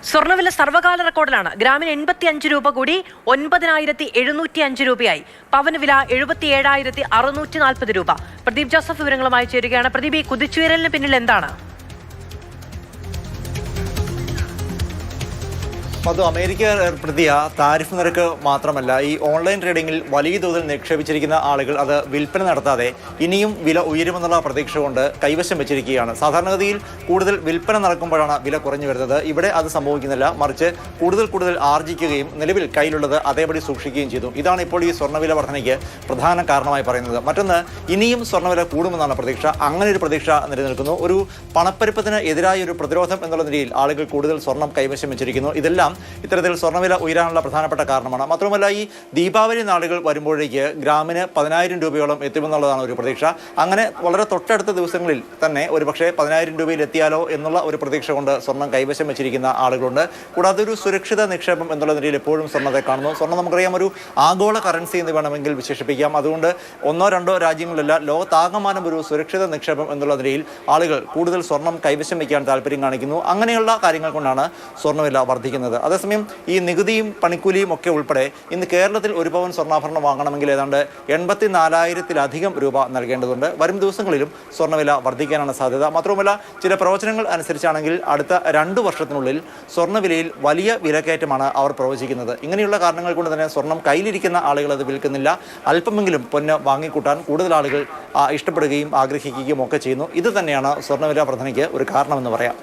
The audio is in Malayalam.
സ്വർണ്ണവില സർവകാല റെക്കോർഡിലാണ്. ഗ്രാമിന് 85 രൂപ കൂടി 9,705 രൂപയായി. പവന് വില 77,640 രൂപ. പ്രദീപ് ജോസഫ് വിവരങ്ങളുമായി ചേരുകയാണ്. പ്രദീപ്, ഈ കുതിച്ചുയരലിന് പിന്നിൽ എന്താണ്? മധു, അമേരിക്ക ഏർപ്പെടുത്തിയ താരിഫ് നിരക്ക് മാത്രമല്ല, ഈ ഓൺലൈൻ ട്രേഡിംഗിൽ വലിയ തോതിൽ നിക്ഷേപിച്ചിരിക്കുന്ന ആളുകൾ അത് വിൽപ്പന നടത്താതെ ഇനിയും വില ഉയരുമെന്നുള്ള പ്രതീക്ഷ കൊണ്ട് കൈവശം വെച്ചിരിക്കുകയാണ്. സാധാരണഗതിയിൽ കൂടുതൽ വിൽപ്പന നടക്കുമ്പോഴാണ് വില കുറഞ്ഞു വരുന്നത്. ഇവിടെ അത് സംഭവിക്കുന്നില്ല, മറിച്ച് കൂടുതൽ ആർജിക്കുകയും നിലവിൽ കയ്യിലുള്ളത് അതേപടി സൂക്ഷിക്കുകയും ചെയ്തു. ഇതാണ് ഇപ്പോൾ ഈ സ്വർണ്ണവില വർധനയ്ക്ക് പ്രധാന കാരണമായി പറയുന്നത്. മറ്റൊന്ന്, ഇനിയും സ്വർണ്ണവില കൂടുമെന്നാണ് പ്രതീക്ഷ. അങ്ങനെ ഒരു പ്രതീക്ഷ നിലനിൽക്കുന്നു. ഒരു പണപ്പെരുപ്പത്തിന് എതിരായ ഒരു പ്രതിരോധം എന്നുള്ള നിലയിൽ ആളുകൾ കൂടുതൽ സ്വർണം കൈവശം വെച്ചിരിക്കുന്നു. ഇതെല്ലാം ഇത്തരത്തിൽ സ്വർണ്ണവില ഉയരാനുള്ള പ്രധാനപ്പെട്ട കാരണമാണ്. മാത്രമല്ല, ഈ ദീപാവലി നാളുകൾ വരുമ്പോഴേക്ക് ഗ്രാമിന് 10,000 രൂപയോളം എത്തുമെന്നുള്ളതാണ് ഒരു പ്രതീക്ഷ. അങ്ങനെ വളരെ തൊട്ടടുത്ത ദിവസങ്ങളിൽ തന്നെ ഒരുപക്ഷെ 10,000 രൂപയിൽ എത്തിയാലോ എന്നുള്ള ഒരു പ്രതീക്ഷ കൊണ്ട് സ്വർണം കൈവശം വെച്ചിരിക്കുന്ന ആളുകളുണ്ട്. കൂടാതെ ഒരു സുരക്ഷിത നിക്ഷേപം എന്നുള്ള നിലയിൽ എപ്പോഴും സ്വർണ്ണത്തെ കാണുന്നു. സ്വർണ്ണം നമുക്കറിയാം, ഒരു ആഗോള കറൻസി എന്ന് വേണമെങ്കിൽ വിശേഷിപ്പിക്കാം. അതുകൊണ്ട് ഒന്നോ രണ്ടോ രാജ്യങ്ങളിലല്ല, ലോകത്താകമാനം ഒരു സുരക്ഷിത നിക്ഷേപം എന്നുള്ള നിലയിൽ ആളുകൾ കൂടുതൽ സ്വർണം കൈവശം വയ്ക്കാൻ താല്പര്യം കാണിക്കുന്നു. അങ്ങനെയുള്ള കാര്യങ്ങൾ കൊണ്ടാണ് സ്വർണ്ണവില വർദ്ധിക്കുന്നത്. അതേസമയം ഈ നികുതിയും പണിക്കൂലിയും ഒക്കെ ഉൾപ്പെടെ ഇന്ന് കേരളത്തിൽ ഒരു പവൻ സ്വർണ്ണാഭരണം വാങ്ങണമെങ്കിൽ ഏതാണ്ട് 84,000-ലധികം രൂപ നൽകേണ്ടതുണ്ട്. വരും ദിവസങ്ങളിലും സ്വർണ്ണവില വർദ്ധിക്കാനാണ് സാധ്യത. മാത്രവുമല്ല, ചില പ്രവചനങ്ങൾ അനുസരിച്ചാണെങ്കിൽ അടുത്ത 2 വർഷത്തിനുള്ളിൽ സ്വർണ്ണവിലയിൽ വലിയ വിലക്കയറ്റമാണ് അവർ പ്രവചിക്കുന്നത്. ഇങ്ങനെയുള്ള കാരണങ്ങൾ കൊണ്ട് തന്നെ സ്വർണം കയ്യിലിരിക്കുന്ന ആളുകൾ അത് വിൽക്കുന്നില്ല. അല്പമെങ്കിലും പൊന്ന് വാങ്ങിക്കൂട്ടാൻ കൂടുതൽ ആളുകൾ ഇഷ്ടപ്പെടുകയും ആഗ്രഹിക്കുകയും ഒക്കെ ചെയ്യുന്നു. ഇത് തന്നെയാണ് സ്വർണ്ണവില വർധനയ്ക്ക് ഒരു കാരണമെന്ന് പറയാം.